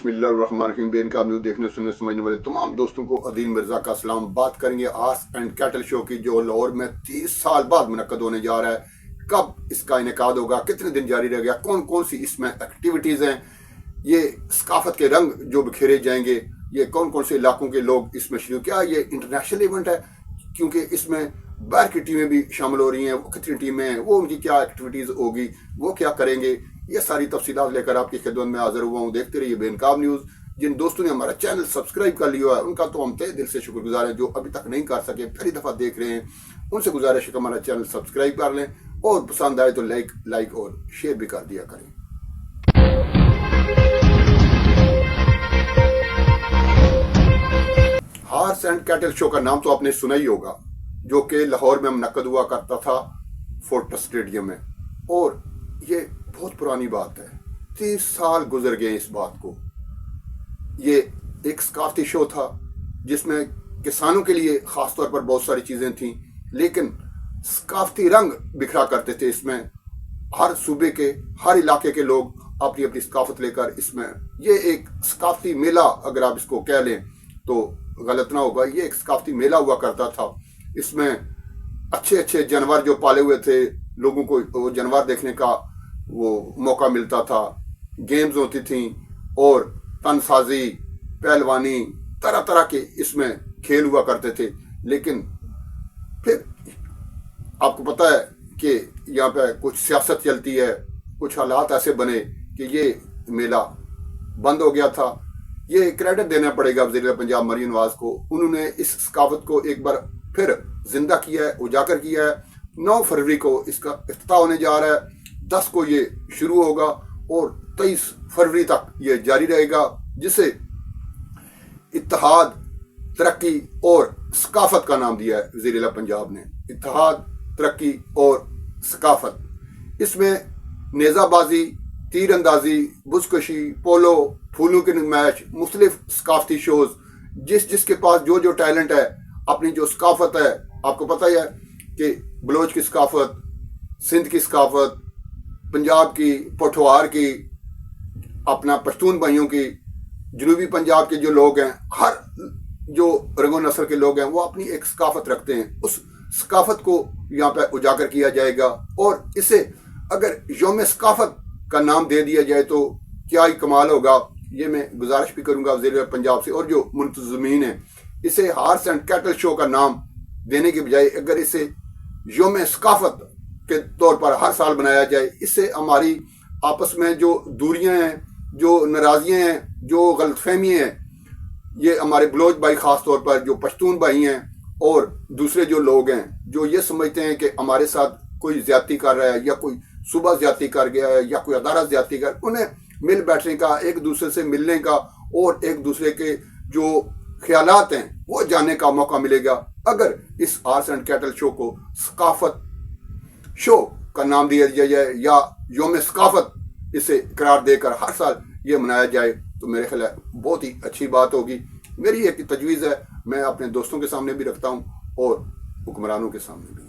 बिस्मिल्लाहिर्रहमानिर्रहीम। बेनकाब न्यूज़ देखने सुनने समझने वाले तमाम दोस्तों को अदील मिर्जा का सलाम। बात करेंगे आर्स एंड कैटल शो की, जो लाहौर में 30 साल बाद मुनक्कद होने जा रहा है। कब इसका इनेकाद होगा, कितने दिन जारी रहेगा, कौन कौन सी इसमें एक्टिविटीज़ हैं, ये सकाफत के रंग जो बिखेरे जाएंगे, ये कौन कौन से इलाकों के लोग इसमें शरीक, क्या ये इंटरनेशनल इवेंट है क्योंकि इसमें बाहर की टीमें भी शामिल हो रही हैं, वो कितनी टीमें हैं, वो उनकी क्या एक्टिविटीज़ होगी, वो क्या करेंगे, ये सारी तफसीलात लेकर आपकी खिदमत में हाजिर हुआ हूँ। देखते रहिए बेनकाब न्यूज़। जिन दोस्तों ने हमारा चैनल सब्सक्राइब कर लिया है उनका तो हम तहे दिल से शुक्रगुजार हैं। जो अभी तक नहीं कर सके, पहली दफ़ा देख रहे हैं, उनसे गुजारिश है कि हमारा चैनल सब्सक्राइब कर लें और पसंद आए तो लाइक और शेयर भी कर दिया करें। हार्स एंड कैटल शो का नाम तो आपने सुना ही होगा, जो कि लाहौर में मुनक्कद हुआ करता था फोर्ट्स स्टेडियम में, और ये बहुत पुरानी बात है। 30 साल गुजर गए इस बात को। ये एक सकाफती शो था जिसमें किसानों के लिए खास तौर पर बहुत सारी चीजें थीं, लेकिन सकाफती रंग बिखरा करते थे इसमें। हर सूबे के, हर इलाके के लोग अपनी अपनी सकाफत लेकर इसमें, ये एक सकाफती मेला अगर आप इसको कह लें तो गलत ना होगा, ये एक सकाफती मेला हुआ करता था। इसमें अच्छे अच्छे जानवर जो पाले हुए थे, लोगों को वो जानवर देखने का वो मौका मिलता था। गेम्स होती थी और तनसाजी, पहलवानी, तरह तरह के इसमें खेल हुआ करते थे। लेकिन फिर आपको पता है कि यहाँ पे कुछ सियासत चलती है, कुछ हालात ऐसे बने कि ये मेला बंद हो गया था। ये क्रेडिट देना पड़ेगा वज़ीर पंजाब मरीम नवाज को, उन्होंने इस सकाफत को एक बार फिर जिंदा किया है, उजागर किया है। 9 फरवरी को इसका इफ्तिताह होने जा रहा है, 10 को ये शुरू होगा और 23 फरवरी तक ये जारी रहेगा, जिसे इत्तेहाद, तरक्की और सकाफत का नाम दिया है वज़ीर पंजाब ने। इत्तेहाद, तरक्की और सकाफत। इसमें नेज़ाबाजी, तीर अंदाजी, बुजकशी, पोलो, फूलों के मैच, मुख्तलिफ सकाफती शोज, जिसके पास जो जो टैलेंट है, अपनी जो सकाफत है, आपको पता ही है कि बलोच की सकाफत, सिंध की सकाफत, पंजाब की, पोठवार की, अपना पश्तून भाइयों की, जनूबी पंजाब के जो लोग हैं, हर जो रंगो नस्ल के लोग हैं, वो अपनी एक सकाफत रखते हैं। उस सकाफत को यहाँ पे उजागर किया जाएगा और इसे अगर यौम सकाफत का नाम दे दिया जाए तो क्या ही कमाल होगा। ये मैं गुजारिश भी करूंगा वज़ीर पंजाब से और जो मुंतज़मीन है, इसे हार्स एंड कैटल शो का नाम देने के बजाय अगर इसे यौम सकाफत के तौर पर हर साल बनाया जाए, इससे हमारी आपस में जो दूरियां हैं, जो नाराजियां हैं, जो गलतफहमियां हैं, ये हमारे बलोच भाई खास तौर पर, जो पश्तून भाई हैं और दूसरे जो लोग हैं जो ये समझते हैं कि हमारे साथ कोई ज्यादती कर रहा है या कोई सुबह ज्यादती कर गया है या कोई अदारा ज्यादती कर, उन्हें मिल बैठने का, एक दूसरे से मिलने का और एक दूसरे के जो ख्यालात हैं वो जानने का मौका मिलेगा अगर इस हार्स एंड कैटल शो को सकाफत शो का नाम दिया जाए या यौम सकाफत इसे करार देकर हर साल ये मनाया जाए, तो मेरे ख्याल है बहुत ही अच्छी बात होगी। मेरी एक तजवीज़ है, मैं अपने दोस्तों के सामने भी रखता हूँ और हुक्मरानों के सामने भी।